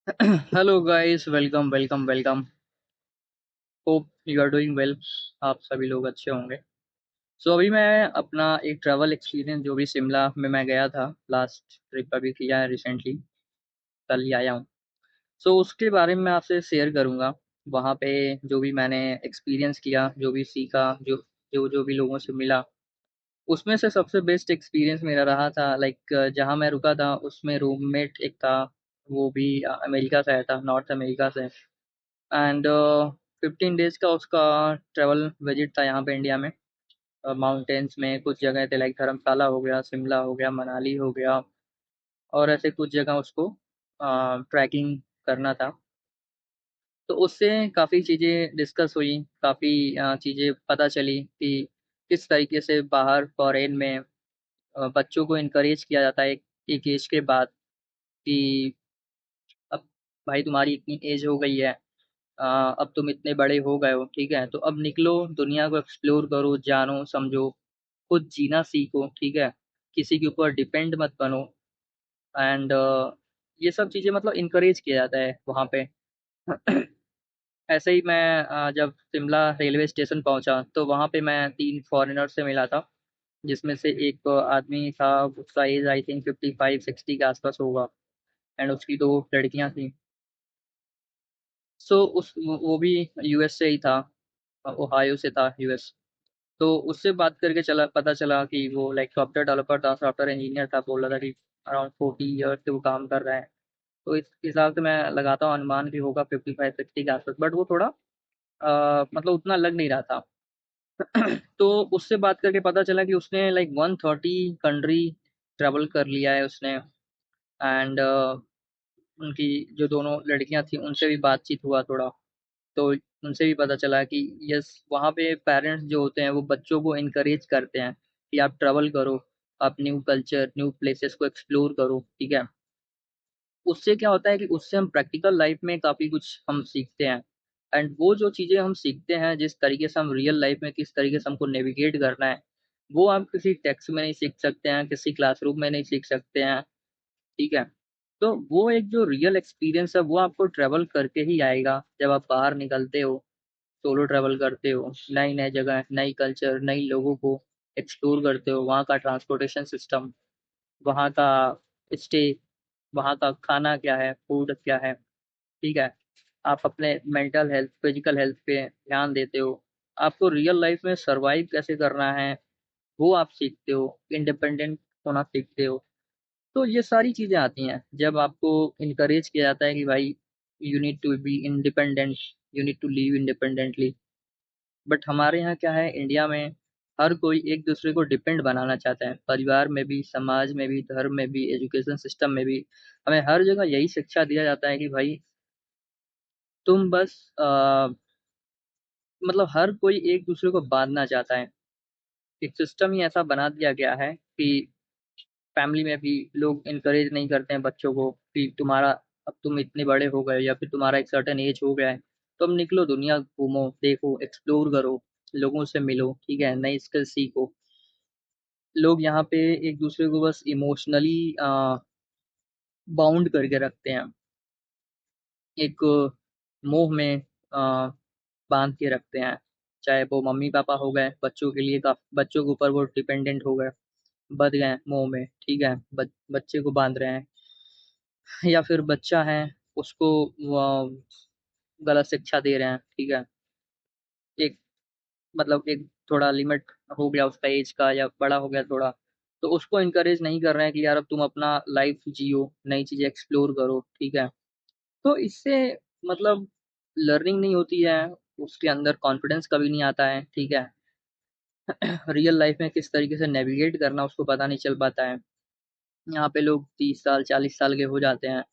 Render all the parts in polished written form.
Hello guys, welcome welcome welcome. Hope you are doing well. आप सभी लोग अच्छे होंगे। सो अभी मैं अपना एक ट्रैवल एक्सपीरियंस जो भी शिमला में मैं गया था, लास्ट ट्रिप अभी किया है रिसेंटली, कल ही आया हूँ। सो उसके बारे में मैं आपसे शेयर करूँगा। वहाँ पे जो भी मैंने एक्सपीरियंस किया, जो भी सीखा, जो जो जो भी लोगों से मिला, उसमें से सबसे बेस्ट एक्सपीरियंस मेरा रहा था लाइक जहाँ मैं रुका था उसमें रूममेट एक था। वो भी अमेरिका से आया था, नॉर्थ अमेरिका से। एंड 15 डेज का उसका ट्रैवल विजिट था यहाँ पे इंडिया में। माउंटेन्स में कुछ जगह थे लाइक धर्मशाला हो गया, शिमला हो गया, मनाली हो गया, और ऐसे कुछ जगह उसको ट्रैकिंग करना था। तो उससे काफ़ी चीज़ें डिस्कस हुई, काफ़ी चीज़ें पता चली कि किस तरीके से बाहर फॉरेन में बच्चों को इनकरेज किया जाता है एक एज के बाद कि अब भाई तुम्हारी इतनी एज हो गई है, अब तुम इतने बड़े हो गए हो, ठीक है, तो अब निकलो, दुनिया को एक्सप्लोर करो, जानो समझो, खुद जीना सीखो, ठीक है, किसी के ऊपर डिपेंड मत बनो। एंड ये सब चीज़ें मतलब इनकरेज किया जाता है वहाँ पे। ऐसे ही मैं जब शिमला रेलवे स्टेशन पहुंचा तो वहाँ पे मैं 3 फॉरेनर से मिला था, जिसमें से एक आदमी था, उसका एज आई थिंक 55-60 के आसपास होगा, एंड उसकी 2 लड़कियां थी। सो उस वो भी यूएस से ही था, ओहायो से था, यूएस। तो उससे बात करके चला, पता चला कि वो लाइक सॉफ्टवेयर डेवलपर था, सॉफ्टवेयर इंजीनियर था। बोल रहा था कि अराउंड 40 ईयर्स से वो काम कर रहा है। तो इस हिसाब से मैं लगाता हूँ अनुमान भी होगा 55-60 के आसपास, बट वो थोड़ा मतलब उतना लग नहीं रहा था। तो उससे बात करके पता चला कि उसने लाइक 130 कंट्री ट्रेवल कर लिया है उसने। एंड उनकी जो दोनों लड़कियां थी उनसे भी बातचीत हुआ थोड़ा। तो उनसे भी पता चला कि यस, वहाँ पे पेरेंट्स जो होते हैं वो बच्चों को इनकरेज करते हैं कि आप ट्रैवल करो, आप न्यू कल्चर, न्यू प्लेसेस को एक्सप्लोर करो, ठीक है। उससे क्या होता है कि उससे हम प्रैक्टिकल लाइफ में काफ़ी कुछ हम सीखते हैं। एंड वो जो चीज़ें हम सीखते हैं, जिस तरीके से हम रियल लाइफ में किस तरीके से हमको नेविगेट करना है, वो आप किसी टेक्स्ट में नहीं सीख सकते हैं, किसी क्लासरूम में नहीं सीख सकते हैं, ठीक है। तो वो एक जो रियल एक्सपीरियंस है वो आपको ट्रैवल करके ही आएगा, जब आप बाहर निकलते हो, सोलो ट्रैवल करते हो, नई नई जगह, नई कल्चर, नई लोगों को एक्सप्लोर करते हो, वहाँ का ट्रांसपोर्टेशन सिस्टम, वहाँ का स्टे, वहाँ का खाना क्या है, फूड क्या है, ठीक है। आप अपने मेंटल हेल्थ, फिजिकल हेल्थ पे ध्यान देते हो। आपको रियल लाइफ में सरवाइव कैसे करना है वो आप सीखते हो, इंडिपेंडेंट होना सीखते हो। तो ये सारी चीज़ें आती हैं जब आपको इनकरेज किया जाता है कि भाई you need to be independent, you need to live independently. But हमारे यहाँ क्या है, इंडिया में हर कोई एक दूसरे को डिपेंड बनाना चाहता है, परिवार में भी, समाज में भी, धर्म में भी, एजुकेशन सिस्टम में भी। हमें हर जगह यही शिक्षा दिया जाता है कि भाई तुम बस मतलब हर कोई एक दूसरे को बांधना चाहता है। एक सिस्टम ही ऐसा बना दिया गया है कि फैमिली में भी लोग इनकरेज नहीं करते हैं बच्चों को कि तुम्हारा, अब तुम इतने बड़े हो गए या फिर तुम्हारा एक सर्टेन एज हो गया है, तुम निकलो, दुनिया घूमो, देखो, एक्सप्लोर करो, लोगों से मिलो, ठीक है, नई स्किल सीखो। लोग यहाँ पे एक दूसरे को बस इमोशनली बाउंड करके रखते हैं, एक मोह में बांध के रखते हैं। चाहे वो मम्मी पापा हो गए, बच्चों के लिए का बच्चों के ऊपर वो डिपेंडेंट हो गए, बच गए मोह में, ठीक है, बच्चे को बांध रहे हैं। या फिर बच्चा है, उसको गलत शिक्षा दे रहे हैं, ठीक है। एक मतलब एक थोड़ा लिमिट हो गया उसका एज का, या बड़ा हो गया थोड़ा, तो उसको इनकरेज नहीं कर रहे हैं कि यार अब तुम अपना लाइफ जियो, नई चीजें एक्सप्लोर करो, ठीक है। तो इससे मतलब लर्निंग नहीं होती है, उसके अंदर कॉन्फिडेंस कभी नहीं आता है, ठीक है। रियल लाइफ में किस तरीके से नेविगेट करना उसको पता नहीं चल पाता है। यहाँ पे लोग 30 साल 40 साल के हो जाते हैं,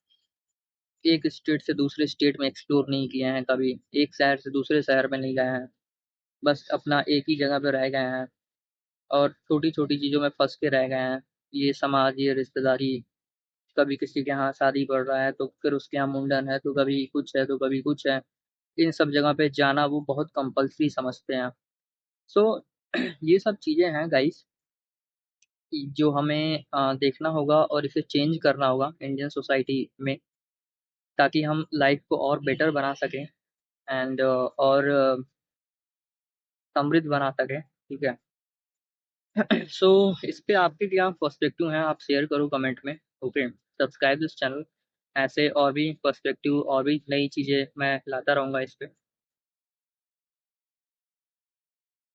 एक स्टेट से दूसरे स्टेट में एक्सप्लोर नहीं किए हैं कभी, एक शहर से दूसरे शहर में नहीं गए हैं, बस अपना एक ही जगह पे रह गए हैं, और छोटी छोटी चीज़ों में फंस के रह गए हैं। ये समाज, ये रिश्तेदारी, कभी किसी के यहाँ शादी पड़ रहा है तो फिर उसके यहाँ मुंडन है, तो कभी कुछ है तो कभी कुछ है, इन सब जगह पे जाना वो बहुत कंपल्सरी समझते हैं। सो ये सब चीज़ें हैं गाइस, जो हमें देखना होगा और इसे चेंज करना होगा इंडियन सोसाइटी में। ताकि हम लाइफ को और बेटर बना सकें एंड और समृद्ध बना सकें। ठीक है। सो इस पे आपके क्या पर्सपेक्टिव हैं, आप शेयर करो कमेंट में। Okay, subscribe this channel. ऐसे और भी पर्सपेक्टिव और भी नई चीज़ें मैं लाता रहूँगा इस पे।